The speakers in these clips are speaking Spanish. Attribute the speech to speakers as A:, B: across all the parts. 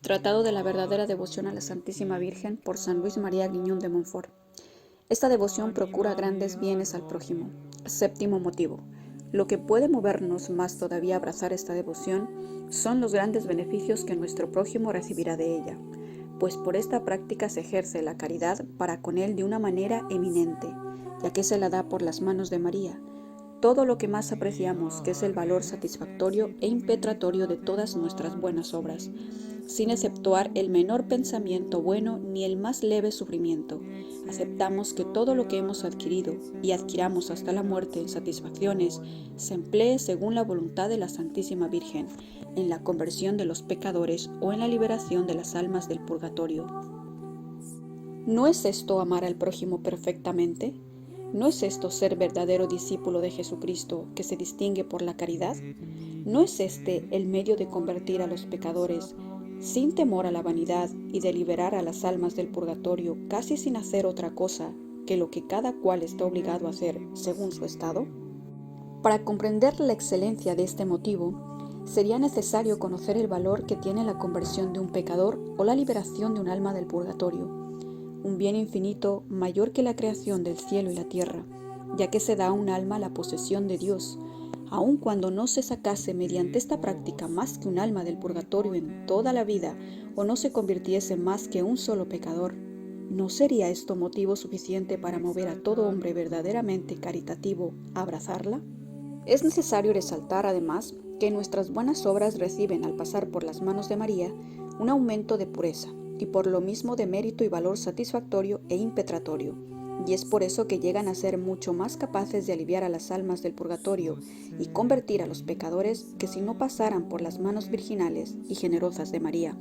A: Tratado de la verdadera devoción a la Santísima Virgen por San Luis María Griñón de Montfort. Esta devoción procura grandes bienes al prójimo. Séptimo motivo. Lo que puede movernos más todavía a abrazar esta devoción son los grandes beneficios que nuestro prójimo recibirá de ella, pues por esta práctica se ejerce la caridad para con él de una manera eminente, ya que se la da por las manos de María. Todo lo que más apreciamos, que es el valor satisfactorio e impetratorio de todas nuestras buenas obras, sin exceptuar el menor pensamiento bueno ni el más leve sufrimiento. Aceptamos que todo lo que hemos adquirido y adquiramos hasta la muerte en satisfacciones se emplee según la voluntad de la Santísima Virgen, en la conversión de los pecadores o en la liberación de las almas del purgatorio. ¿No es esto amar al prójimo perfectamente? ¿No es esto ser verdadero discípulo de Jesucristo que se distingue por la caridad? ¿No es este el medio de convertir a los pecadores sin temor a la vanidad y de liberar a las almas del purgatorio casi sin hacer otra cosa que lo que cada cual está obligado a hacer según su estado? Para comprender la excelencia de este motivo, sería necesario conocer el valor que tiene la conversión de un pecador o la liberación de un alma del purgatorio, un bien infinito mayor que la creación del cielo y la tierra, ya que se da a un alma la posesión de Dios, aun cuando no se sacase mediante esta práctica más que un alma del purgatorio en toda la vida o no se convirtiese más que un solo pecador. ¿No sería esto motivo suficiente para mover a todo hombre verdaderamente caritativo a abrazarla? Es necesario resaltar además que nuestras buenas obras reciben al pasar por las manos de María un aumento de pureza y por lo mismo de mérito y valor satisfactorio e impetratorio, y es por eso que llegan a ser mucho más capaces de aliviar a las almas del purgatorio y convertir a los pecadores que si no pasaran por las manos virginales y generosas de María.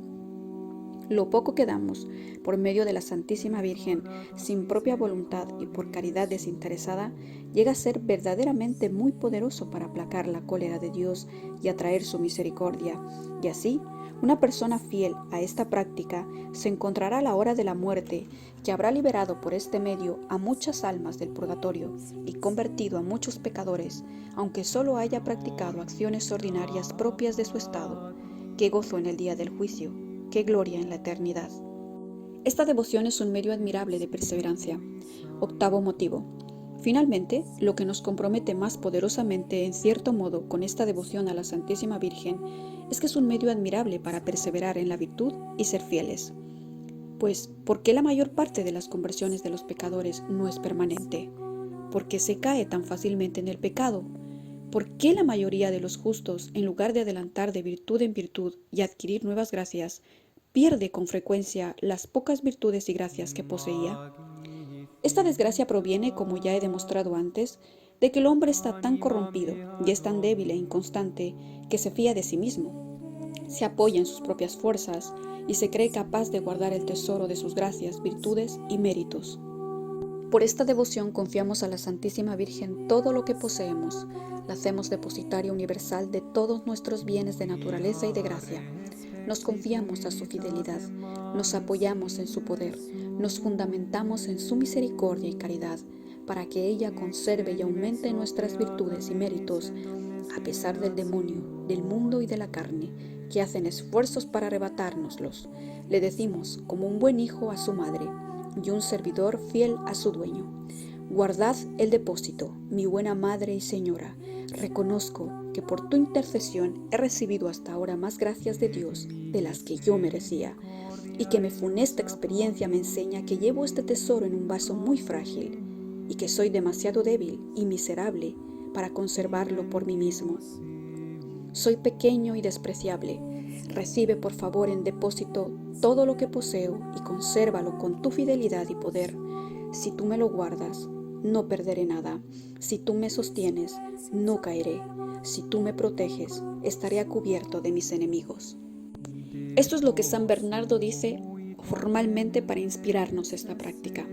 A: Lo poco que damos por medio de la Santísima Virgen, sin propia voluntad y por caridad desinteresada, llega a ser verdaderamente muy poderoso para aplacar la cólera de Dios y atraer su misericordia, y así, una persona fiel a esta práctica se encontrará a la hora de la muerte, que habrá liberado por este medio a muchas almas del purgatorio y convertido a muchos pecadores, aunque solo haya practicado acciones ordinarias propias de su estado. ¡Qué gozo en el día del juicio! ¡Qué gloria en la eternidad! Esta devoción es un medio admirable de perseverancia. Octavo motivo. Finalmente, lo que nos compromete más poderosamente, en cierto modo, con esta devoción a la Santísima Virgen, es que es un medio admirable para perseverar en la virtud y ser fieles. Pues, ¿por qué la mayor parte de las conversiones de los pecadores no es permanente? ¿Por qué se cae tan fácilmente en el pecado? ¿Por qué la mayoría de los justos, en lugar de adelantar de virtud en virtud y adquirir nuevas gracias, pierde con frecuencia las pocas virtudes y gracias que poseía? Esta desgracia proviene, como ya he demostrado antes, de que el hombre está tan corrompido y es tan débil e inconstante que se fía de sí mismo, se apoya en sus propias fuerzas y se cree capaz de guardar el tesoro de sus gracias, virtudes y méritos. Por esta devoción confiamos a la Santísima Virgen todo lo que poseemos, la hacemos depositaria universal de todos nuestros bienes de naturaleza y de gracia. Nos confiamos a su fidelidad, nos apoyamos en su poder, nos fundamentamos en su misericordia y caridad, para que ella conserve y aumente nuestras virtudes y méritos, a pesar del demonio, del mundo y de la carne, que hacen esfuerzos para arrebatárnoslos. Le decimos, como un buen hijo a su madre, y un servidor fiel a su dueño: guardad el depósito, mi buena Madre y Señora. Reconozco que por tu intercesión he recibido hasta ahora más gracias de Dios de las que yo merecía, y que mi funesta experiencia me enseña que llevo este tesoro en un vaso muy frágil, y que soy demasiado débil y miserable para conservarlo por mí mismo. Soy pequeño y despreciable. Recibe por favor en depósito todo lo que poseo y consérvalo con tu fidelidad y poder. Si tú me lo guardas, no perderé nada. Si tú me sostienes, no caeré. Si tú me proteges, estaré a cubierto de mis enemigos. Esto es lo que San Bernardo dice formalmente para inspirarnos esta práctica.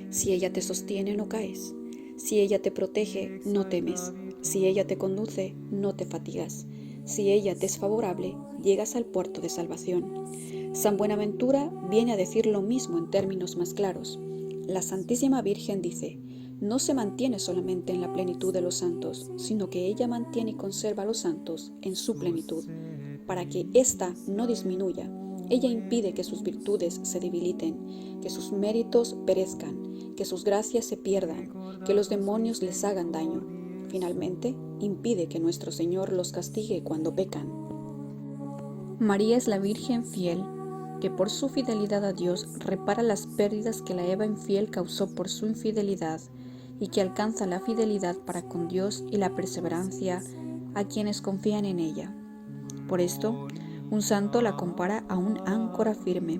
A: Si ella te sostiene, no caes. Si ella te protege, no temes. Si ella te conduce, no te fatigas. Si ella te es favorable, llegas al puerto de salvación. San Buenaventura viene a decir lo mismo en términos más claros. La Santísima Virgen dice: no se mantiene solamente en la plenitud de los santos, sino que ella mantiene y conserva a los santos en su plenitud, para que ésta no disminuya Ella impide que sus virtudes se debiliten, que sus méritos perezcan, que sus gracias se pierdan, que los demonios les hagan daño. Finalmente, impide que nuestro Señor los castigue cuando pecan. María es la Virgen fiel, que por su fidelidad a Dios repara las pérdidas que la Eva infiel causó por su infidelidad y que alcanza la fidelidad para con Dios y la perseverancia a quienes confían en ella. Por esto, un santo la compara a un áncora firme,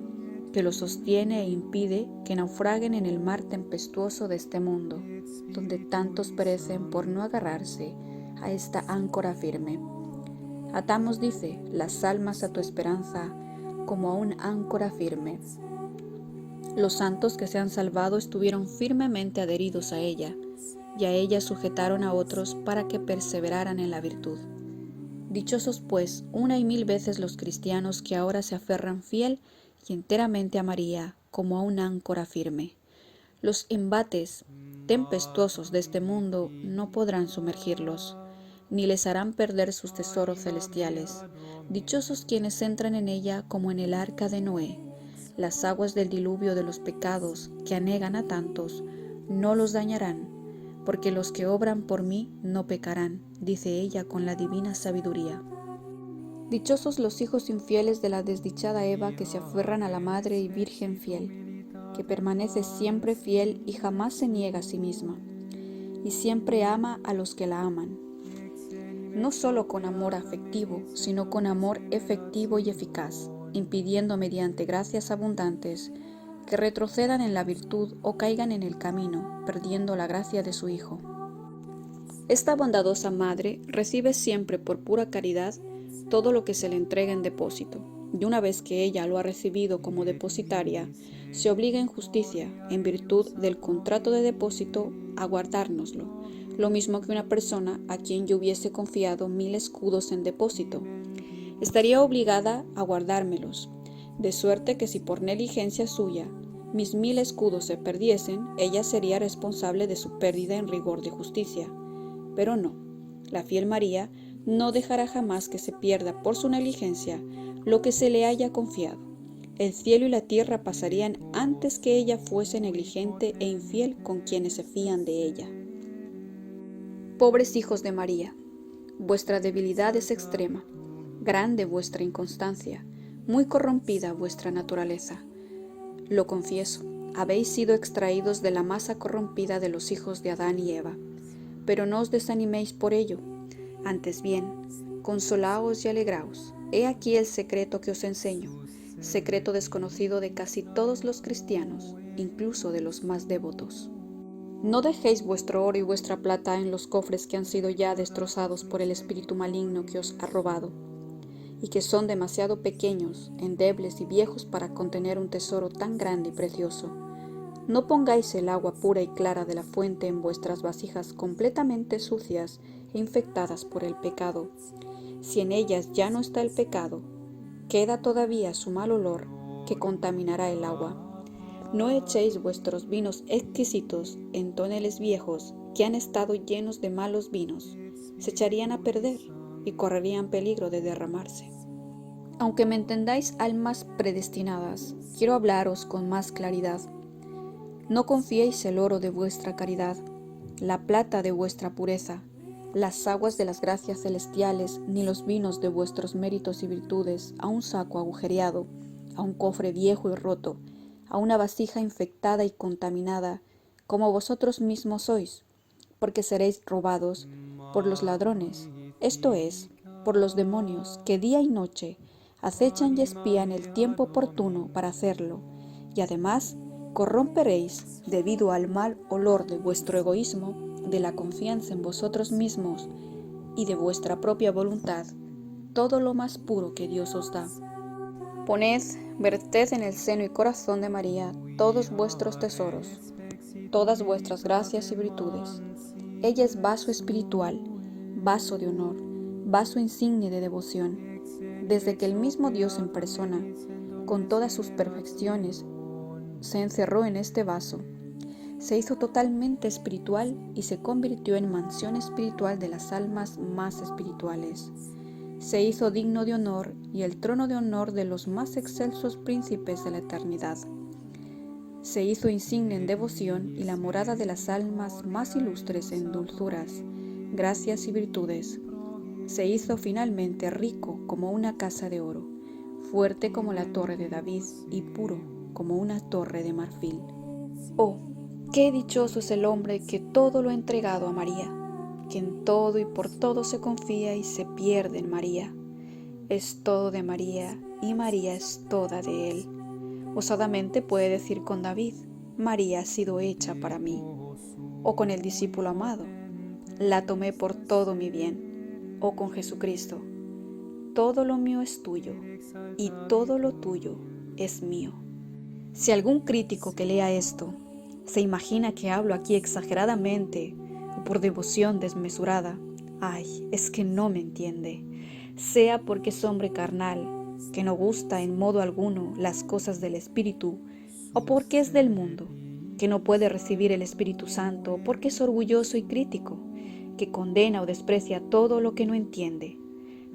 A: que lo sostiene e impide que naufraguen en el mar tempestuoso de este mundo, donde tantos perecen por no agarrarse a esta áncora firme. Atamos, dice, las almas a tu esperanza como a un áncora firme. Los santos que se han salvado estuvieron firmemente adheridos a ella, y a ella sujetaron a otros para que perseveraran en la virtud. Dichosos, pues, una y mil veces los cristianos que ahora se aferran fiel y enteramente a María como a un áncora firme. Los embates tempestuosos de este mundo no podrán sumergirlos, ni les harán perder sus tesoros celestiales. Dichosos quienes entran en ella como en el arca de Noé. Las aguas del diluvio de los pecados que anegan a tantos no los dañarán, porque los que obran por mí no pecarán, dice ella con la divina sabiduría. Dichosos los hijos infieles de la desdichada Eva que se aferran a la Madre y Virgen fiel, que permanece siempre fiel y jamás se niega a sí misma, y siempre ama a los que la aman, no solo con amor afectivo, sino con amor efectivo y eficaz, impidiendo mediante gracias abundantes que retrocedan en la virtud o caigan en el camino, perdiendo la gracia de su Hijo. Esta bondadosa Madre recibe siempre por pura caridad todo lo que se le entrega en depósito, y una vez que ella lo ha recibido como depositaria, se obliga en justicia, en virtud del contrato de depósito, a guardárnoslo, lo mismo que una persona a quien yo hubiese confiado 1000 escudos en depósito. Estaría obligada a guardármelos, de suerte que si por negligencia suya mis 1000 escudos se perdiesen, ella sería responsable de su pérdida en rigor de justicia. Pero no, la fiel María no dejará jamás que se pierda por su negligencia lo que se le haya confiado. El cielo y la tierra pasarían antes que ella fuese negligente e infiel con quienes se fían de ella. Pobres hijos de María, vuestra debilidad es extrema, grande vuestra inconstancia, muy corrompida vuestra naturaleza. Lo confieso, habéis sido extraídos de la masa corrompida de los hijos de Adán y Eva, pero no os desaniméis por ello, antes bien, consolaos y alegraos. He aquí el secreto que os enseño, secreto desconocido de casi todos los cristianos, incluso de los más devotos. No dejéis vuestro oro y vuestra plata en los cofres que han sido ya destrozados por el espíritu maligno que os ha robado, y que son demasiado pequeños, endebles y viejos para contener un tesoro tan grande y precioso. No pongáis el agua pura y clara de la fuente en vuestras vasijas completamente sucias e infectadas por el pecado. Si en ellas ya no está el pecado, queda todavía su mal olor que contaminará el agua. No echéis vuestros vinos exquisitos en toneles viejos que han estado llenos de malos vinos. Se echarían a perder y correrían peligro de derramarse. Aunque me entendáis almas predestinadas, quiero hablaros con más claridad. No confiéis el oro de vuestra caridad, la plata de vuestra pureza, las aguas de las gracias celestiales, ni los vinos de vuestros méritos y virtudes a un saco agujereado, a un cofre viejo y roto, a una vasija infectada y contaminada, como vosotros mismos sois, porque seréis robados por los ladrones, esto es, por los demonios que día y noche acechan y espían el tiempo oportuno para hacerlo, y además corromperéis, debido al mal olor de vuestro egoísmo, de la confianza en vosotros mismos y de vuestra propia voluntad, todo lo más puro que Dios os da. Poned, verted en el seno y corazón de María todos vuestros tesoros, todas vuestras gracias y virtudes. Ella es vaso espiritual, vaso de honor, vaso insigne de devoción. Desde que el mismo Dios en persona, con todas sus perfecciones, se encerró en este vaso, se hizo totalmente espiritual y se convirtió en mansión espiritual de las almas más espirituales. se hizo digno de honor y el trono de honor de los más excelsos príncipes de la eternidad. Se hizo insigne en devoción y la morada de las almas más ilustres en dulzuras, gracias y virtudes. Se hizo finalmente rico como una casa de oro, fuerte como la torre de David y puro como una torre de marfil. Oh, qué dichoso es el hombre que todo lo ha entregado a María, que en todo y por todo se confía y se pierde en María. Es todo de María y María es toda de él. Osadamente puede decir con David, María ha sido hecha para mí. O con el discípulo amado, la tomé por todo mi bien. O con Jesucristo, todo lo mío es tuyo y todo lo tuyo es mío. Si algún crítico que lea esto se imagina que hablo aquí exageradamente o por devoción desmesurada, ay, es que no me entiende. Sea porque es hombre carnal, que no gusta en modo alguno las cosas del Espíritu, o porque es del mundo, que no puede recibir el Espíritu Santo, porque es orgulloso y crítico, que condena o desprecia todo lo que no entiende.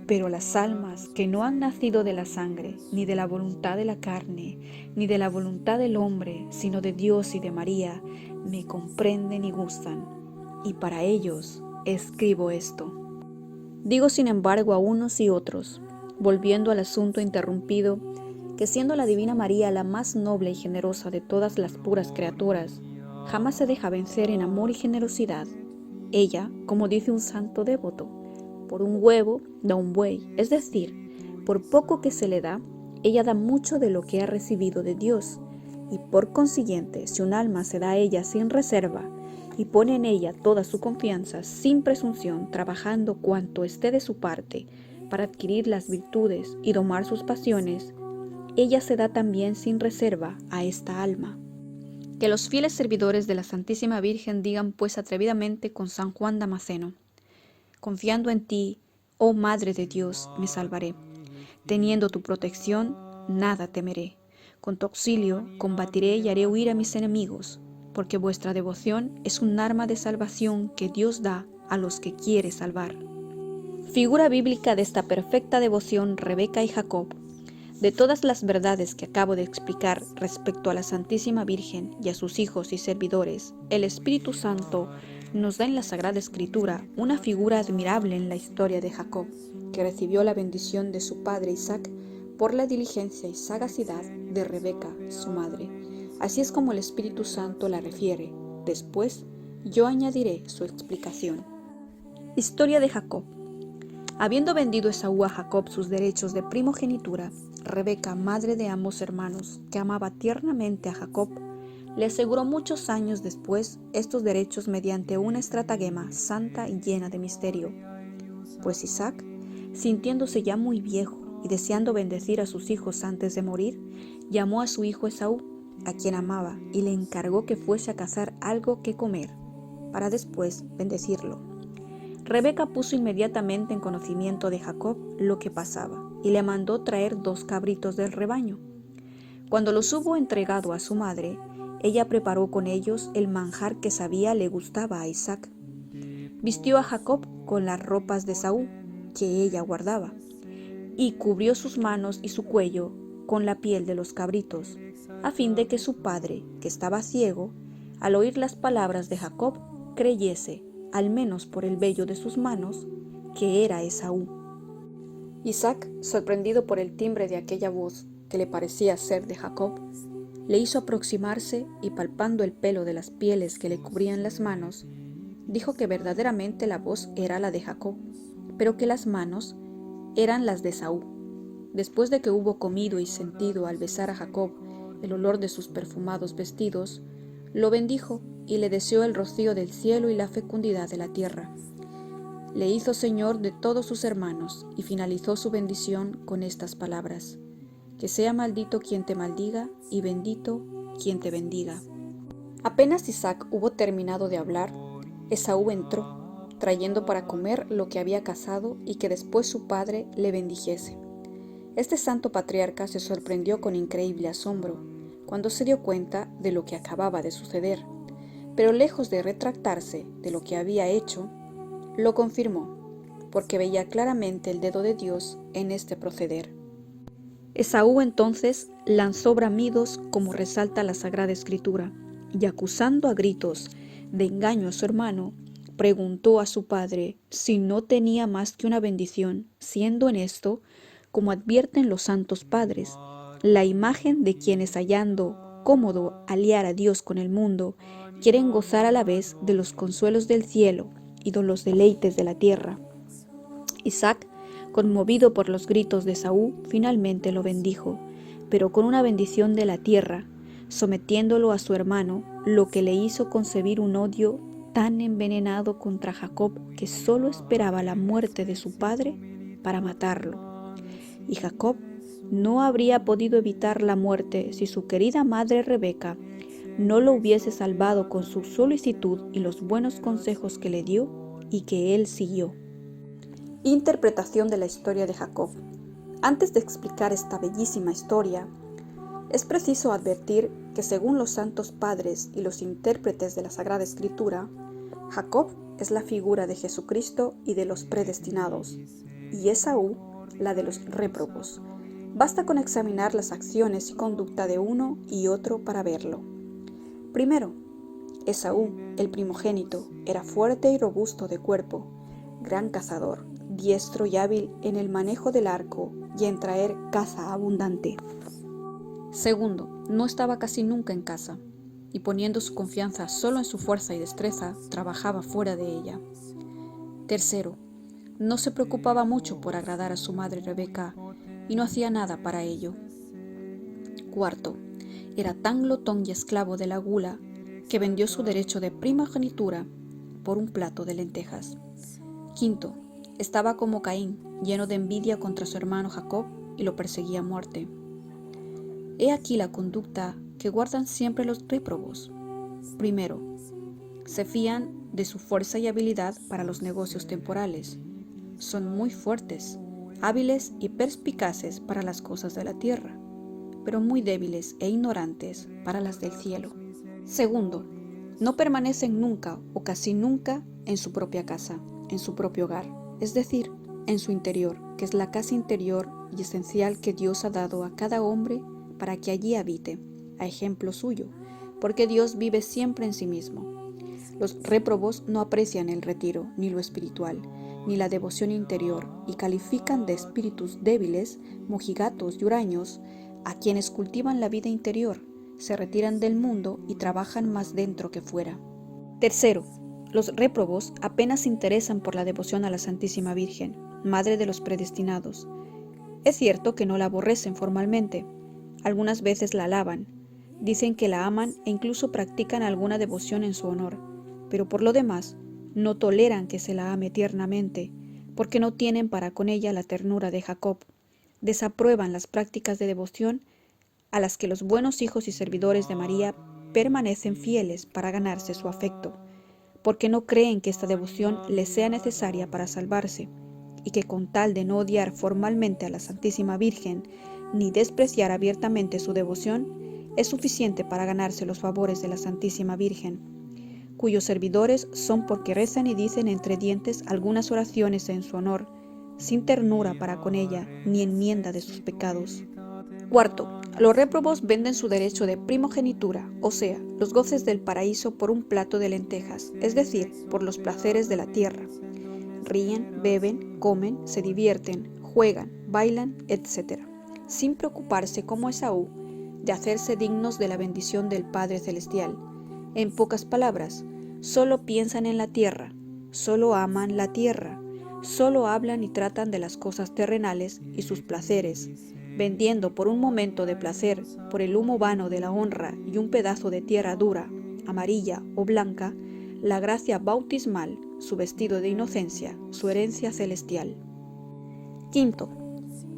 A: Pero las almas que no han nacido de la sangre, ni de la voluntad de la carne, ni de la voluntad del hombre, sino de Dios y de María, me comprenden y gustan, y para ellos escribo esto. Digo sin embargo a unos y otros, volviendo al asunto interrumpido, que siendo la Divina María la más noble y generosa de todas las puras criaturas, jamás se deja vencer en amor y generosidad. Ella, como dice un santo devoto, por un huevo da un buey, es decir, por poco que se le da, ella da mucho de lo que ha recibido de Dios, y por consiguiente, si un alma se da a ella sin reserva, y pone en ella toda su confianza, sin presunción, trabajando cuanto esté de su parte, para adquirir las virtudes y domar sus pasiones, ella se da también sin reserva a esta alma. Que los fieles servidores de la Santísima Virgen digan pues atrevidamente con San Juan Damasceno, confiando en ti, oh Madre de Dios, me salvaré. Teniendo tu protección, nada temeré. Con tu auxilio combatiré y haré huir a mis enemigos, porque vuestra devoción es un arma de salvación que Dios da a los que quiere salvar. Figura bíblica de esta perfecta devoción Rebeca y Jacob. De todas las verdades que acabo de explicar respecto a la Santísima Virgen y a sus hijos y servidores, el Espíritu Santo nos da en la Sagrada Escritura una figura admirable en la historia de Jacob, que recibió la bendición de su padre Isaac por la diligencia y sagacidad de Rebeca, su madre. Así es como el Espíritu Santo la refiere. Después, yo añadiré su explicación. Historia de Jacob. Habiendo vendido Esaú a Jacob sus derechos de primogenitura, Rebeca, madre de ambos hermanos, que amaba tiernamente a Jacob, le aseguró muchos años después estos derechos mediante una estratagema santa y llena de misterio. Pues Isaac, sintiéndose ya muy viejo y deseando bendecir a sus hijos antes de morir, llamó a su hijo Esaú, a quien amaba, y le encargó que fuese a cazar algo que comer, para después bendecirlo. Rebeca puso inmediatamente en conocimiento de Jacob lo que pasaba, y le mandó traer 2 cabritos del rebaño. Cuando los hubo entregado a su madre, ella preparó con ellos el manjar que sabía le gustaba a Isaac. Vistió a Jacob con las ropas de Esaú, que ella guardaba, y cubrió sus manos y su cuello con la piel de los cabritos, a fin de que su padre, que estaba ciego, al oír las palabras de Jacob, creyese, al menos por el vello de sus manos, que era Esaú. Isaac, sorprendido por el timbre de aquella voz, que le parecía ser de Jacob, le hizo aproximarse y palpando el pelo de las pieles que le cubrían las manos, dijo que verdaderamente la voz era la de Jacob, pero que las manos eran las de Esaú. Después de que hubo comido y sentido al besar a Jacob el olor de sus perfumados vestidos, lo bendijo y le deseó el rocío del cielo y la fecundidad de la tierra. Le hizo señor de todos sus hermanos y finalizó su bendición con estas palabras: que sea maldito quien te maldiga y bendito quien te bendiga. Apenas Isaac hubo terminado de hablar, Esaú entró, trayendo para comer lo que había cazado y que después su padre le bendijese. Este santo patriarca se sorprendió con increíble asombro cuando se dio cuenta de lo que acababa de suceder, pero lejos de retractarse de lo que había hecho, lo confirmó, porque veía claramente el dedo de Dios en este proceder. Esaú entonces lanzó bramidos como resalta la Sagrada Escritura, y acusando a gritos de engaño a su hermano, preguntó a su padre si no tenía más que una bendición, siendo en esto, como advierten los santos padres, la imagen de quienes hallando cómodo aliar a Dios con el mundo, quieren gozar a la vez de los consuelos del cielo y de los deleites de la tierra. Isaac, conmovido por los gritos de Esaú, finalmente lo bendijo, pero con una bendición de la tierra, sometiéndolo a su hermano, lo que le hizo concebir un odio tan envenenado contra Jacob que solo esperaba la muerte de su padre para matarlo. Y Jacob no habría podido evitar la muerte si su querida madre Rebeca no lo hubiese salvado con su solicitud y los buenos consejos que le dio y que él siguió. Interpretación de la historia de Jacob. Antes de explicar esta bellísima historia, es preciso advertir que según los santos padres y los intérpretes de la Sagrada Escritura, Jacob es la figura de Jesucristo y de los predestinados, y Esaú la de los réprobos. Basta con examinar las acciones y conducta de uno y otro para verlo. Primero, Esaú, el primogénito, era fuerte y robusto de cuerpo, gran cazador, diestro y hábil en el manejo del arco y en traer caza abundante. Segundo, no estaba casi nunca en casa, y poniendo su confianza solo en su fuerza y destreza, trabajaba fuera de ella. Tercero, no se preocupaba mucho por agradar a su madre Rebeca, y no hacía nada para ello. Cuarto, era tan glotón y esclavo de la gula, que vendió su derecho de primogenitura por un plato de lentejas. Quinto, estaba como Caín, lleno de envidia contra su hermano Jacob, y lo perseguía a muerte. He aquí la conducta que guardan siempre los réprobos. Primero, se fían de su fuerza y habilidad para los negocios temporales. Son muy fuertes, hábiles y perspicaces para las cosas de la tierra, pero muy débiles e ignorantes para las del cielo. Segundo, no permanecen nunca o casi nunca en su propia casa, en su propio hogar, es decir, en su interior, que es la casa interior y esencial que Dios ha dado a cada hombre para que allí habite, a ejemplo suyo, porque Dios vive siempre en sí mismo. Los réprobos no aprecian el retiro, ni lo espiritual, ni la devoción interior, y califican de espíritus débiles, mojigatos y huraños a quienes cultivan la vida interior, se retiran del mundo y trabajan más dentro que fuera. Tercero, los réprobos apenas se interesan por la devoción a la Santísima Virgen, Madre de los predestinados. Es cierto que no la aborrecen formalmente, algunas veces la alaban, dicen que la aman e incluso practican alguna devoción en su honor, pero por lo demás no toleran que se la ame tiernamente, porque no tienen para con ella la ternura de Jacob. Desaprueban las prácticas de devoción a las que los buenos hijos y servidores de María permanecen fieles para ganarse su afecto, porque no creen que esta devoción les sea necesaria para salvarse, y que con tal de no odiar formalmente a la Santísima Virgen, ni despreciar abiertamente su devoción, es suficiente para ganarse los favores de la Santísima Virgen, cuyos servidores son porque rezan y dicen entre dientes algunas oraciones en su honor, sin ternura para con ella, ni enmienda de sus pecados. Cuarto, los réprobos venden su derecho de primogenitura, o sea, los goces del paraíso por un plato de lentejas, es decir, por los placeres de la tierra. Ríen, beben, comen, se divierten, juegan, bailan, etc., sin preocuparse como Esaú de hacerse dignos de la bendición del Padre Celestial. En pocas palabras, solo piensan en la tierra, solo aman la tierra, solo hablan y tratan de las cosas terrenales y sus placeres, vendiendo por un momento de placer, por el humo vano de la honra y un pedazo de tierra dura, amarilla o blanca, la gracia bautismal, su vestido de inocencia, su herencia celestial. Quinto,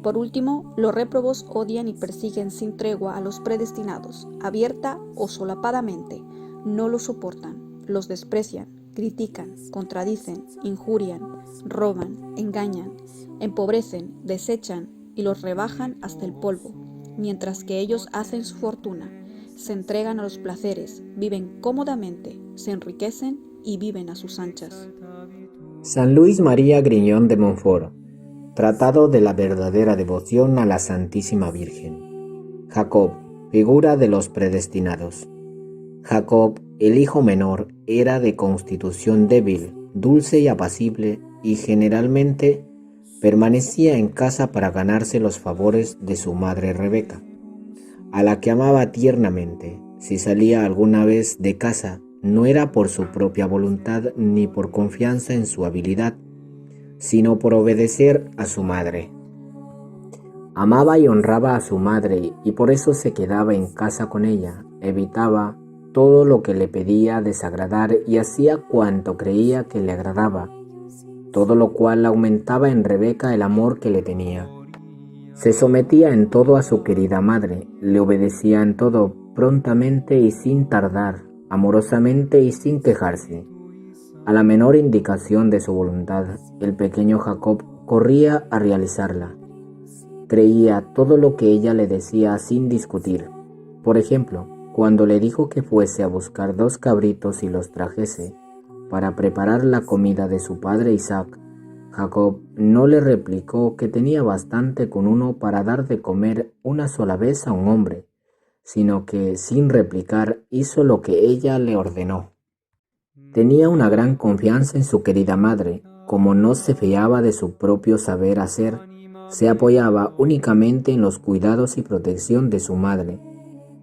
A: por último, los réprobos odian y persiguen sin tregua a los predestinados, abierta o solapadamente, no los soportan, los desprecian, critican, contradicen, injurian, roban, engañan, empobrecen, desechan y los rebajan hasta el polvo, mientras que ellos hacen su fortuna, se entregan a los placeres, viven cómodamente, se enriquecen y viven a sus anchas.
B: San Luis María Griñón de Montfort, Tratado de la verdadera devoción a la Santísima Virgen. Jacob, figura de los predestinados. Jacob, el hijo menor, era de constitución débil, dulce y apacible, y generalmente permanecía en casa para ganarse los favores de su madre Rebeca, a la que amaba tiernamente. Si salía alguna vez de casa, no era por su propia voluntad ni por confianza en su habilidad, sino por obedecer a su madre. Amaba y honraba a su madre y por eso se quedaba en casa con ella, evitaba todo lo que le pedía desagradar y hacía cuanto creía que le agradaba, todo lo cual aumentaba en Rebeca el amor que le tenía. Se sometía en todo a su querida madre, le obedecía en todo prontamente y sin tardar, amorosamente y sin quejarse. A la menor indicación de su voluntad, el pequeño Jacob corría a realizarla. Creía todo lo que ella le decía sin discutir. Por ejemplo, cuando le dijo que fuese a buscar 2 cabritos y los trajese para preparar la comida de su padre Isaac, Jacob no le replicó que tenía bastante con uno para dar de comer una sola vez a un hombre, sino que, sin replicar, hizo lo que ella le ordenó. Tenía una gran confianza en su querida madre. Como no se fiaba de su propio saber hacer, se apoyaba únicamente en los cuidados y protección de su madre.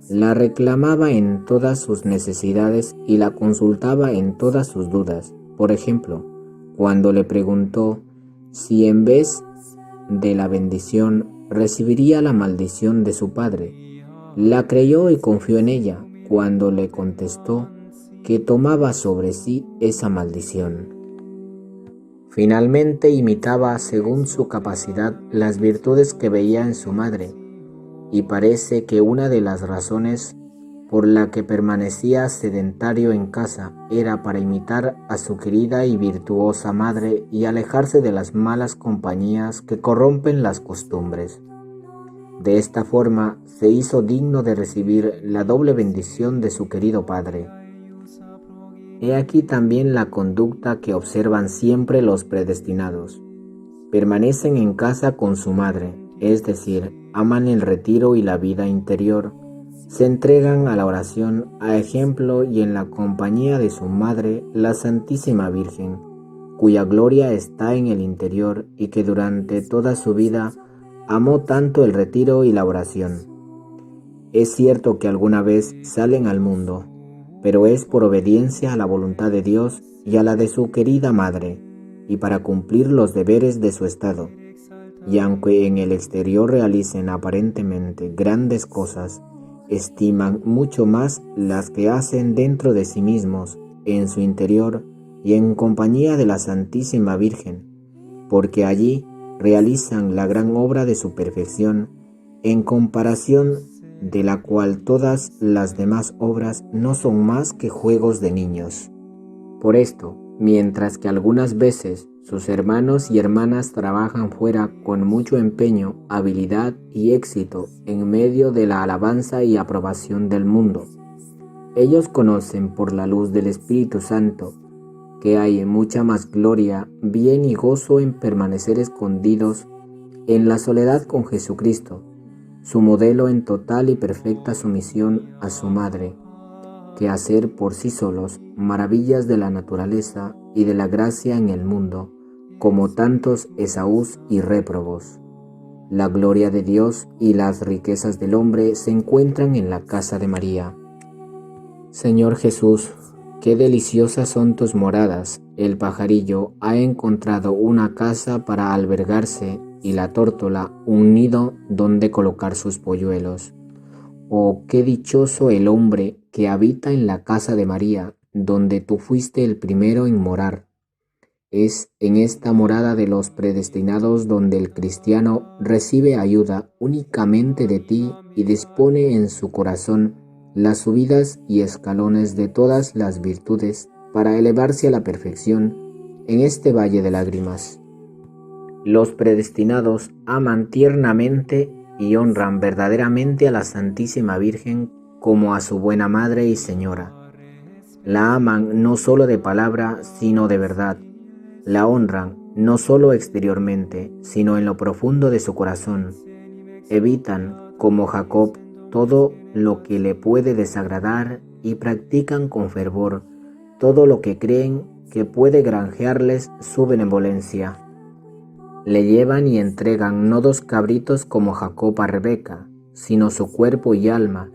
B: La reclamaba en todas sus necesidades y la consultaba en todas sus dudas. Por ejemplo, cuando le preguntó si en vez de la bendición recibiría la maldición de su padre, la creyó y confió en ella cuando le contestó que tomaba sobre sí esa maldición. Finalmente imitaba según su capacidad las virtudes que veía en su madre, y parece que una de las razones por la que permanecía sedentario en casa era para imitar a su querida y virtuosa madre y alejarse de las malas compañías que corrompen las costumbres. De esta forma se hizo digno de recibir la doble bendición de su querido padre. He aquí también la conducta que observan siempre los predestinados. Permanecen en casa con su madre, es decir, aman el retiro y la vida interior, se entregan a la oración, a ejemplo y en la compañía de su madre, la Santísima Virgen, cuya gloria está en el interior y que durante toda su vida amó tanto el retiro y la oración. Es cierto que alguna vez salen al mundo, pero es por obediencia a la voluntad de Dios y a la de su querida madre, y para cumplir los deberes de su estado. Y aunque en el exterior realicen aparentemente grandes cosas, estiman mucho más las que hacen dentro de sí mismos, en su interior y en compañía de la Santísima Virgen, porque allí realizan la gran obra de su perfección, en comparación de la cual todas las demás obras no son más que juegos de niños. Por esto, mientras que algunas veces sus hermanos y hermanas trabajan fuera con mucho empeño, habilidad y éxito en medio de la alabanza y aprobación del mundo, ellos conocen por la luz del Espíritu Santo que hay mucha más gloria, bien y gozo en permanecer escondidos en la soledad con Jesucristo, su modelo en total y perfecta sumisión a su madre, que hacer por sí solos maravillas de la naturaleza y de la gracia en el mundo, como tantos Esaús y réprobos. La gloria de Dios y las riquezas del hombre se encuentran en la casa de María. Señor Jesús, qué deliciosas son tus moradas. El pajarillo ha encontrado una casa para albergarse y la tórtola un nido donde colocar sus polluelos. Oh, qué dichoso el hombre que habita en la casa de María, donde tú fuiste el primero en morar. Es en esta morada de los predestinados donde el cristiano recibe ayuda únicamente de ti y dispone en su corazón las subidas y escalones de todas las virtudes para elevarse a la perfección en este valle de lágrimas. Los predestinados aman tiernamente y honran verdaderamente a la Santísima Virgen como a su buena Madre y Señora. La aman no solo de palabra, sino de verdad. la honran no solo exteriormente, sino en lo profundo de su corazón. Evitan, como Jacob, todo lo que le puede desagradar y practican con fervor todo lo que creen que puede granjearles su benevolencia. Le llevan y entregan no 2 cabritos como Jacob a Rebeca, sino su cuerpo y alma,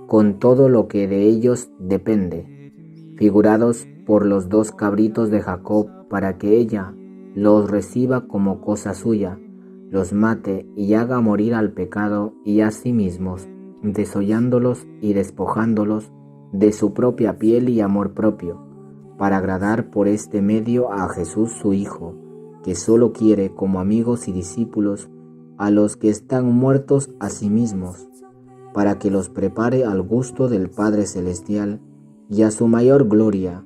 B: con todo lo que de ellos depende, figurados por los 2 cabritos de Jacob, para que ella los reciba como cosa suya, los mate y haga morir al pecado y a sí mismos, desollándolos y despojándolos de su propia piel y amor propio, para agradar por este medio a Jesús su Hijo, que solo quiere como amigos y discípulos a los que están muertos a sí mismos, para que los prepare al gusto del Padre Celestial y a su mayor gloria,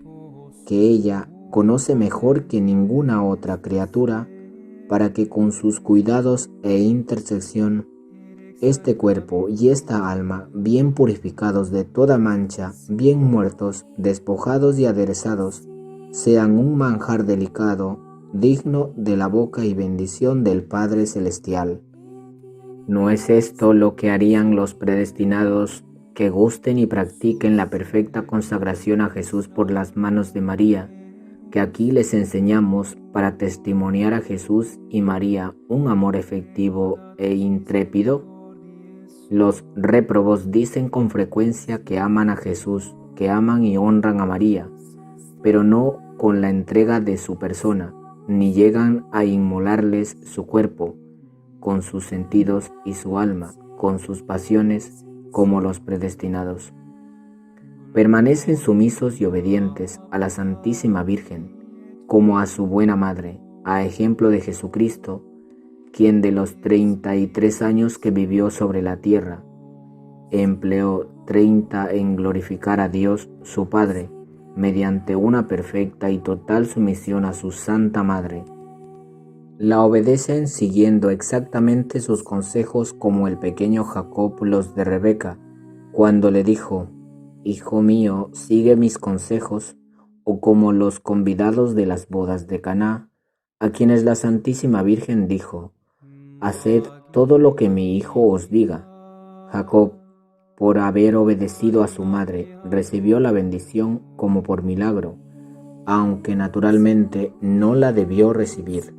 B: que ella conoce mejor que ninguna otra criatura, para que con sus cuidados e intercesión, este cuerpo y esta alma, bien purificados de toda mancha, bien muertos, despojados y aderezados, sean un manjar delicado, digno de la boca y bendición del Padre Celestial. ¿No es esto lo que harían los predestinados que gusten y practiquen la perfecta consagración a Jesús por las manos de María, que aquí les enseñamos para testimoniar a Jesús y María un amor efectivo e intrépido? Los réprobos dicen con frecuencia que aman a Jesús, que aman y honran a María, pero no con la entrega de su persona, ni llegan a inmolarles su cuerpo, con sus sentidos y su alma, con sus pasiones, como los predestinados. Permanecen sumisos y obedientes a la Santísima Virgen, como a su buena madre, a ejemplo de Jesucristo, quien de los 33 años que vivió sobre la tierra, empleó 30 en glorificar a Dios su Padre, mediante una perfecta y total sumisión a su Santa Madre. La obedecen siguiendo exactamente sus consejos, como el pequeño Jacob los de Rebeca, cuando le dijo: «Hijo mío, sigue mis consejos», o como los convidados de las bodas de Caná, a quienes la Santísima Virgen dijo: «Haced todo lo que mi hijo os diga». Jacob, por haber obedecido a su madre, recibió la bendición como por milagro, aunque naturalmente no la debió recibir.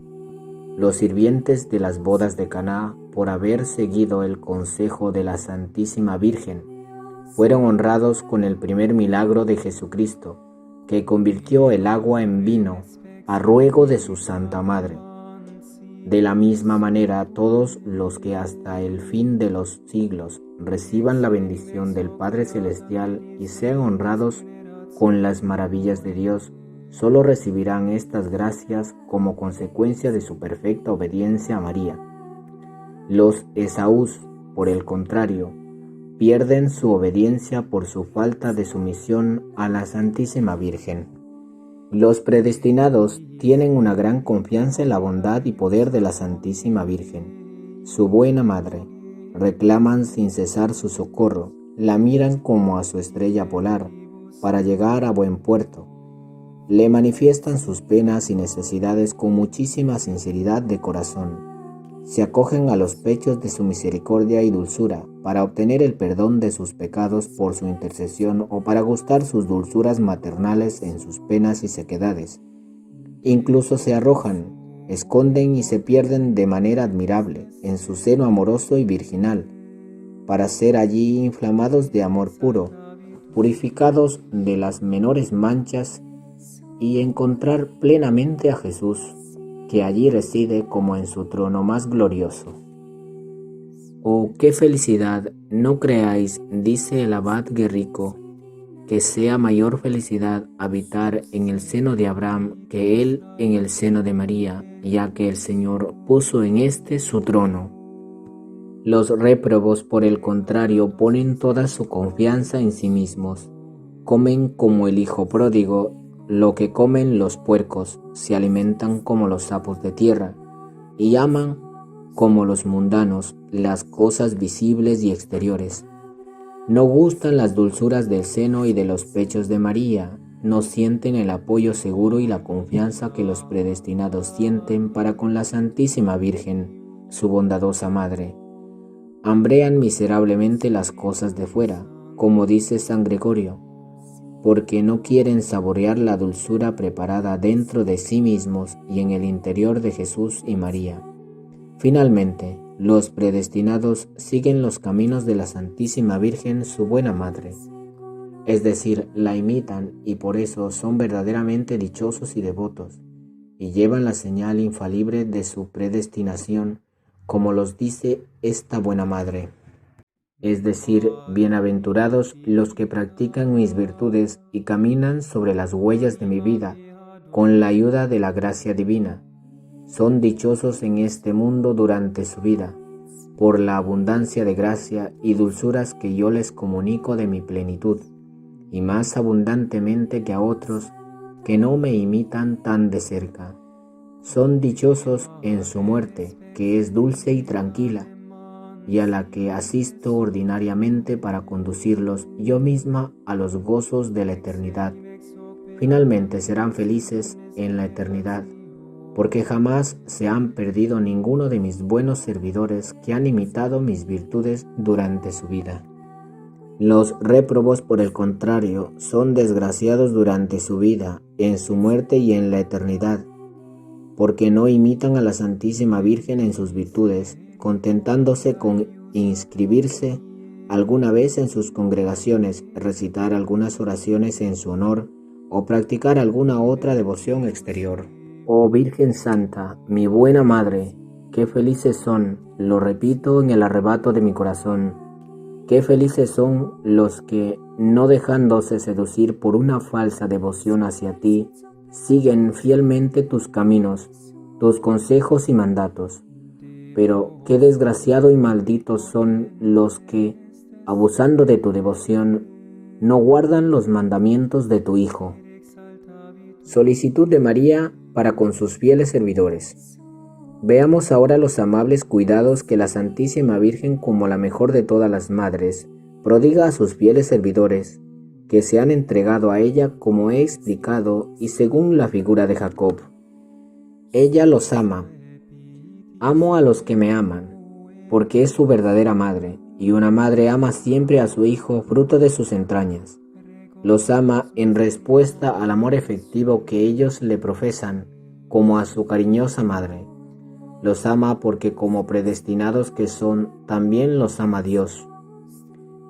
B: Los sirvientes de las bodas de Caná, por haber seguido el consejo de la Santísima Virgen, fueron honrados con el primer milagro de Jesucristo, que convirtió el agua en vino a ruego de su Santa Madre. De la misma manera, todos los que hasta el fin de los siglos reciban la bendición del Padre Celestial y sean honrados con las maravillas de Dios, solo recibirán estas gracias como consecuencia de su perfecta obediencia a María. Los Esaús, por el contrario, pierden su obediencia por su falta de sumisión a la Santísima Virgen. Los predestinados tienen una gran confianza en la bondad y poder de la Santísima Virgen, su buena madre. Reclaman sin cesar su socorro, la miran como a su estrella polar, para llegar a buen puerto. Le manifiestan sus penas y necesidades con muchísima sinceridad de corazón. Se acogen a los pechos de su misericordia y dulzura para obtener el perdón de sus pecados por su intercesión, o para gustar sus dulzuras maternales en sus penas y sequedades. Incluso se arrojan, esconden y se pierden de manera admirable en su seno amoroso y virginal, para ser allí inflamados de amor puro, purificados de las menores manchas, y encontrar plenamente a Jesús, que allí reside como en su trono más glorioso. ¡Oh, qué felicidad! No creáis, dice el abad Guerrico, que sea mayor felicidad habitar en el seno de Abraham que él en el seno de María, ya que el Señor puso en éste su trono. Los réprobos, por el contrario, ponen toda su confianza en sí mismos. Comen como el hijo pródigo lo que comen los puercos, se alimentan como los sapos de tierra, y aman como los mundanos las cosas visibles y exteriores. No gustan las dulzuras del seno y de los pechos de María, no sienten el apoyo seguro y la confianza que los predestinados sienten para con la Santísima Virgen, su bondadosa Madre. Hambrean miserablemente las cosas de fuera, como dice San Gregorio, porque no quieren saborear la dulzura preparada dentro de sí mismos y en el interior de Jesús y María. Finalmente, los predestinados siguen los caminos de la Santísima Virgen, su buena Madre, es decir, la imitan y por eso son verdaderamente dichosos y devotos, y llevan la señal infalible de su predestinación, como los dice esta buena Madre. Es decir, bienaventurados los que practican mis virtudes y caminan sobre las huellas de mi vida, con la ayuda de la gracia divina. Son dichosos en este mundo durante su vida, por la abundancia de gracia y dulzuras que yo les comunico de mi plenitud, y más abundantemente que a otros que no me imitan tan de cerca. Son dichosos en su muerte, que es dulce y tranquila, y a la que asisto ordinariamente para conducirlos yo misma a los gozos de la eternidad. Finalmente serán felices en la eternidad, porque jamás se han perdido ninguno de mis buenos servidores que han imitado mis virtudes durante su vida. Los réprobos, por el contrario, son desgraciados durante su vida, en su muerte y en la eternidad, porque no imitan a la Santísima Virgen en sus virtudes, contentándose con inscribirse alguna vez en sus congregaciones, recitar algunas oraciones en su honor o practicar alguna otra devoción exterior. Oh Virgen Santa, mi buena Madre, qué felices son, lo repito en el arrebato de mi corazón, qué felices son los que, no dejándose seducir por una falsa devoción hacia ti, siguen fielmente tus caminos, tus consejos y mandatos. Pero qué desgraciados y malditos son los que, abusando de tu devoción, no guardan los mandamientos de tu Hijo. Solicitud de María para con sus fieles servidores. Veamos ahora los amables cuidados que la Santísima Virgen, como la mejor de todas las madres, prodiga a sus fieles servidores, que se han entregado a ella como he explicado y según la figura de Jacob. Ella los ama. Amo a los que me aman, porque es su verdadera madre, y una madre ama siempre a su hijo, fruto de sus entrañas. Los ama en respuesta al amor efectivo que ellos le profesan, como a su cariñosa madre. Los ama porque como predestinados que son, también los ama Dios.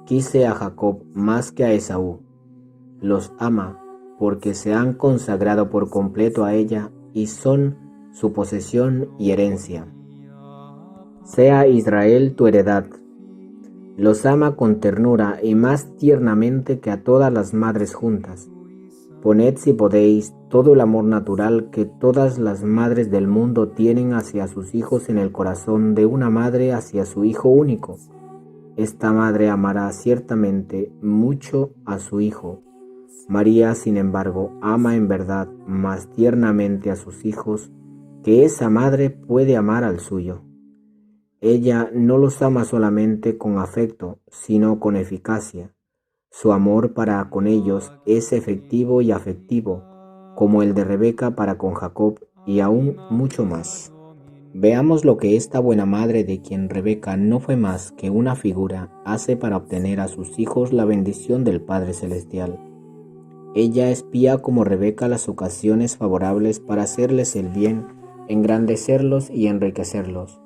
B: Quise a Jacob más que a Esaú. Los ama porque se han consagrado por completo a ella y son su posesión y herencia. Sea Israel tu heredad. Los ama con ternura y más tiernamente que a todas las madres juntas. Poned, si podéis, todo el amor natural que todas las madres del mundo tienen hacia sus hijos en el corazón de una madre hacia su hijo único. Esta madre amará ciertamente mucho a su hijo. María, sin embargo, ama en verdad más tiernamente a sus hijos que esa madre puede amar al suyo. Ella no los ama solamente con afecto, sino con eficacia. Su amor para con ellos es efectivo y afectivo, como el de Rebeca para con Jacob, y aún mucho más. Veamos lo que esta buena madre, de quien Rebeca no fue más que una figura, hace para obtener a sus hijos la bendición del Padre Celestial. Ella espía como Rebeca las ocasiones favorables para hacerles el bien, engrandecerlos y enriquecerlos.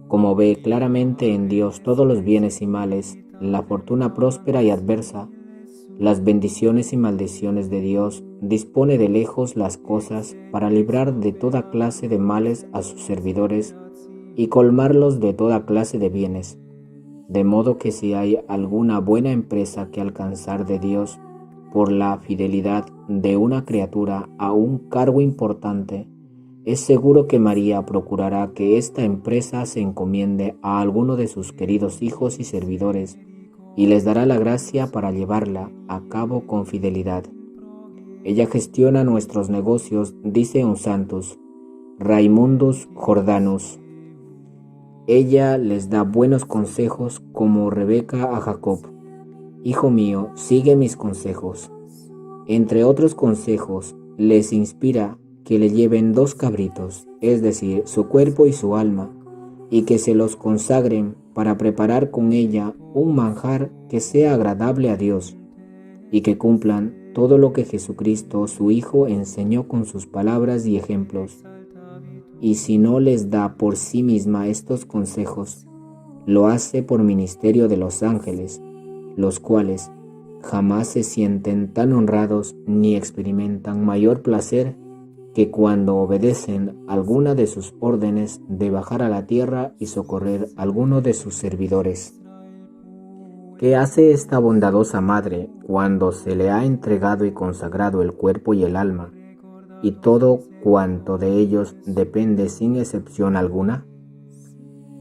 B: Como ve claramente en Dios todos los bienes y males, la fortuna próspera y adversa, las bendiciones y maldiciones de Dios, dispone de lejos las cosas para librar de toda clase de males a sus servidores y colmarlos de toda clase de bienes. De modo que si hay alguna buena empresa que alcanzar de Dios por la fidelidad de una criatura a un cargo importante, es seguro que María procurará que esta empresa se encomiende a alguno de sus queridos hijos y servidores y les dará la gracia para llevarla a cabo con fidelidad. Ella gestiona nuestros negocios, dice un santus, Raimundus Jordanus. Ella les da buenos consejos como Rebeca a Jacob. Hijo mío, sigue mis consejos. Entre otros consejos, les inspira que le lleven 2 cabritos, es decir, su cuerpo y su alma, y que se los consagren para preparar con ella un manjar que sea agradable a Dios, y que cumplan todo lo que Jesucristo, su Hijo, enseñó con sus palabras y ejemplos. Y si no les da por sí misma estos consejos, lo hace por ministerio de los ángeles, los cuales jamás se sienten tan honrados ni experimentan mayor placer que cuando obedecen alguna de sus órdenes de bajar a la tierra y socorrer a alguno de sus servidores. ¿Qué hace esta bondadosa madre cuando se le ha entregado y consagrado el cuerpo y el alma, y todo cuanto de ellos depende sin excepción alguna?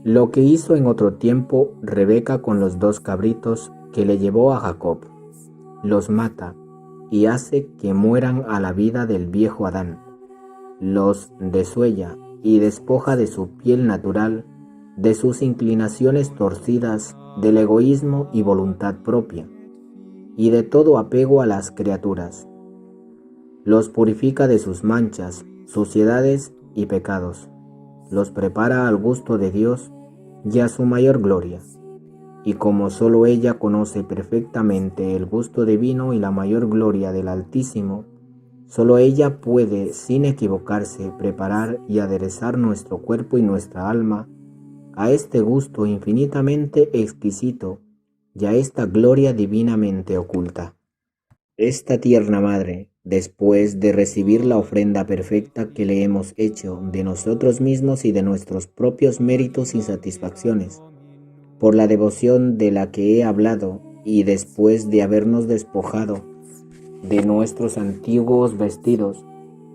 B: Lo que hizo en otro tiempo Rebeca con los 2 cabritos que le llevó a Jacob. Los mata y hace que mueran a la vida del viejo Adán. Los desuella y despoja de su piel natural, de sus inclinaciones torcidas, del egoísmo y voluntad propia, y de todo apego a las criaturas. Los purifica de sus manchas, suciedades y pecados. Los prepara al gusto de Dios y a su mayor gloria. Y como sólo ella conoce perfectamente el gusto divino y la mayor gloria del Altísimo, sólo ella puede, sin equivocarse, preparar y aderezar nuestro cuerpo y nuestra alma a este gusto infinitamente exquisito y a esta gloria divinamente oculta. Esta tierna madre, después de recibir la ofrenda perfecta que le hemos hecho de nosotros mismos y de nuestros propios méritos y satisfacciones, por la devoción de la que he hablado, y después de habernos despojado de nuestros antiguos vestidos,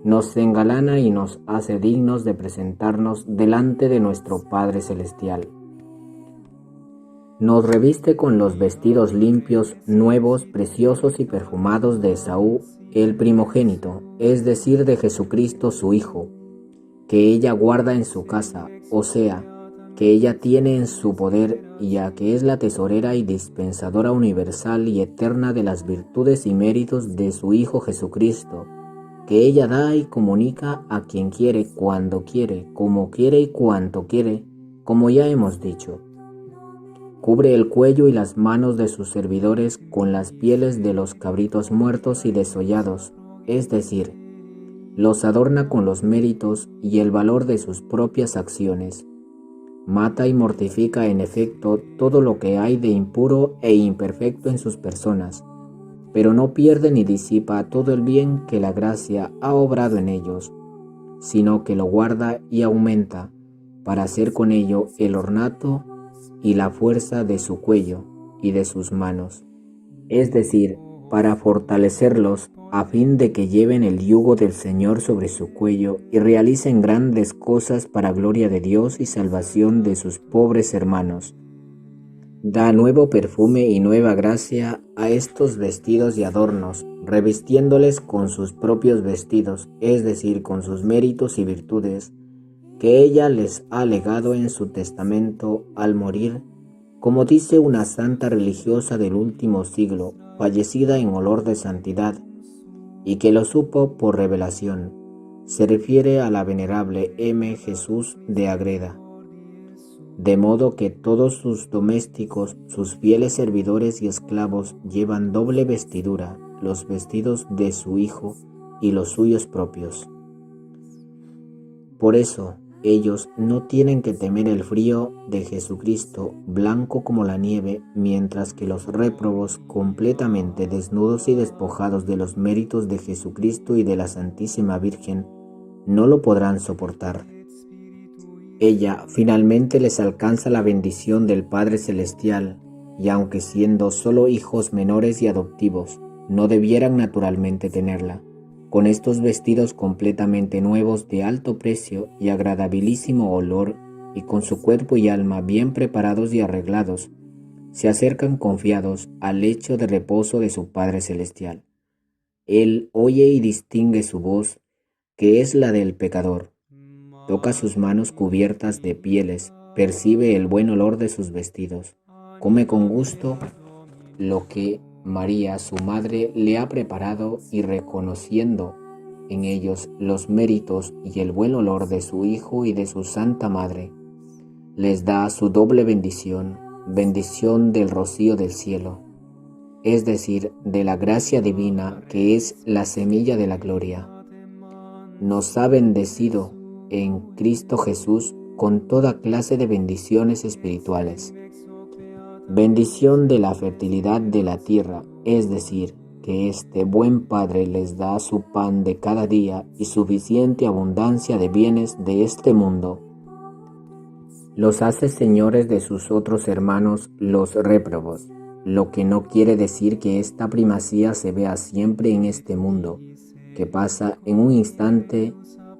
B: nos engalana y nos hace dignos de presentarnos delante de nuestro Padre Celestial. Nos reviste con los vestidos limpios, nuevos, preciosos y perfumados de Esaú, el primogénito, es decir, de Jesucristo su Hijo, que ella guarda en su casa, o sea, que ella tiene en su poder, ya que es la tesorera y dispensadora universal y eterna de las virtudes y méritos de su Hijo Jesucristo, que ella da y comunica a quien quiere, cuando quiere, como quiere y cuanto quiere, como ya hemos dicho. Cubre el cuello y las manos de sus servidores con las pieles de los cabritos muertos y desollados, es decir, los adorna con los méritos y el valor de sus propias acciones. Mata y mortifica en efecto todo lo que hay de impuro e imperfecto en sus personas, pero no pierde ni disipa todo el bien que la gracia ha obrado en ellos, sino que lo guarda y aumenta, para hacer con ello el ornato y la fuerza de su cuello y de sus manos, es decir, para fortalecerlos a fin de que lleven el yugo del Señor sobre su cuello y realicen grandes cosas para gloria de Dios y salvación de sus pobres hermanos. Da nuevo perfume y nueva gracia a estos vestidos y adornos, revistiéndoles con sus propios vestidos, es decir, con sus méritos y virtudes, que ella les ha legado en su testamento al morir, como dice una santa religiosa del último siglo, fallecida en olor de santidad, y que lo supo por revelación. Se refiere a la venerable M. Jesús de Agreda. De modo que todos sus domésticos, sus fieles servidores y esclavos llevan doble vestidura, los vestidos de su Hijo y los suyos propios. Por eso, ellos no tienen que temer el frío de Jesucristo, blanco como la nieve, mientras que los réprobos, completamente desnudos y despojados de los méritos de Jesucristo y de la Santísima Virgen, no lo podrán soportar. Ella finalmente les alcanza la bendición del Padre Celestial, y aunque siendo solo hijos menores y adoptivos, no debieran naturalmente tenerla. Con estos vestidos completamente nuevos de alto precio y agradabilísimo olor, y con su cuerpo y alma bien preparados y arreglados, se acercan confiados al lecho de reposo de su Padre Celestial. Él oye y distingue su voz, que es la del pecador. Toca sus manos cubiertas de pieles, percibe el buen olor de sus vestidos, come con gusto lo que María, su madre, le ha preparado, y reconociendo en ellos los méritos y el buen olor de su Hijo y de su Santa Madre, les da su doble bendición, bendición del rocío del cielo, es decir, de la gracia divina que es la semilla de la gloria. Nos ha bendecido en Cristo Jesús con toda clase de bendiciones espirituales. Bendición de la fertilidad de la tierra, es decir, que este buen Padre les da su pan de cada día y suficiente abundancia de bienes de este mundo. Los hace señores de sus otros hermanos, los réprobos, lo que no quiere decir que esta primacía se vea siempre en este mundo, que pasa en un instante,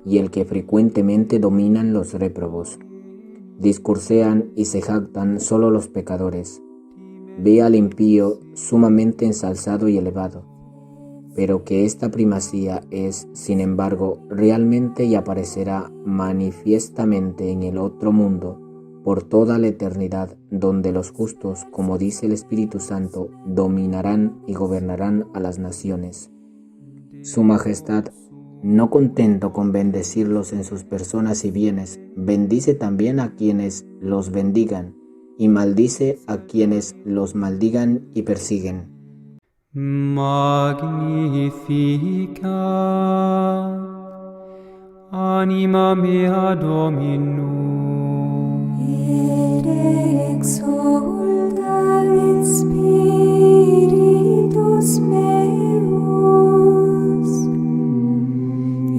B: y el que frecuentemente dominan los réprobos. Discursean y se jactan solo los pecadores. Ve al impío sumamente ensalzado y elevado, pero que esta primacía es, sin embargo, realmente y aparecerá manifiestamente en el otro mundo por toda la eternidad, donde los justos, como dice el Espíritu Santo, dominarán y gobernarán a las naciones. Su Majestad, no contento con bendecirlos en sus personas y bienes, bendice también a quienes los bendigan y maldice a quienes los maldigan y persiguen.
C: Magnificat anima mea Dominum,
D: et exsultat spiritus meus,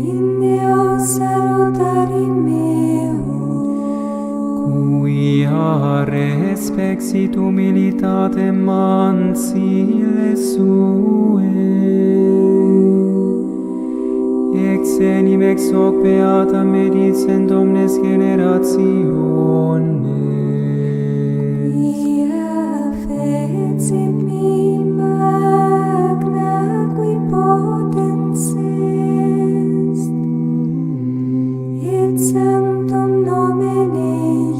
D: in Deo salutari meo,
C: quia respexit humilitatem mansile sue, ex enim ex hoc beata medicent omnes generationes.
D: quia fecit mi magna qui potens est, et sanctum nomen eius,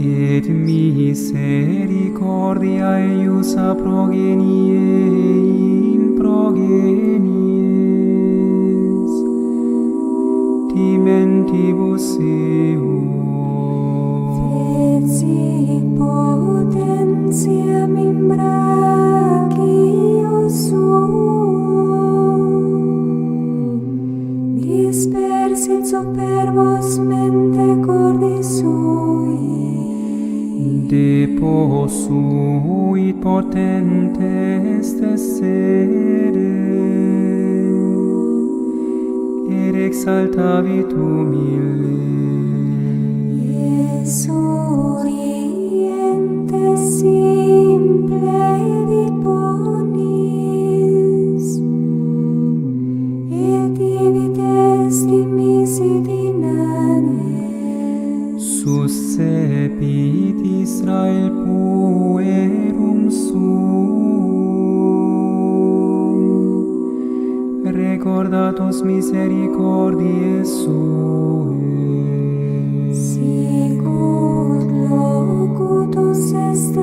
C: Et misericordia eius a progenie in progenies, dimentibus eum,
D: fecit potentiam in brachio suum, dispersit superbos mente cordis sui,
C: deposuit potentes essere, et exaltavit humile.
D: Suriente simple vit bonis, et divit est dimisit in ane,
C: Suscepit Israel puerum suum, recordatus misericordiae suae.
D: sicut locutus est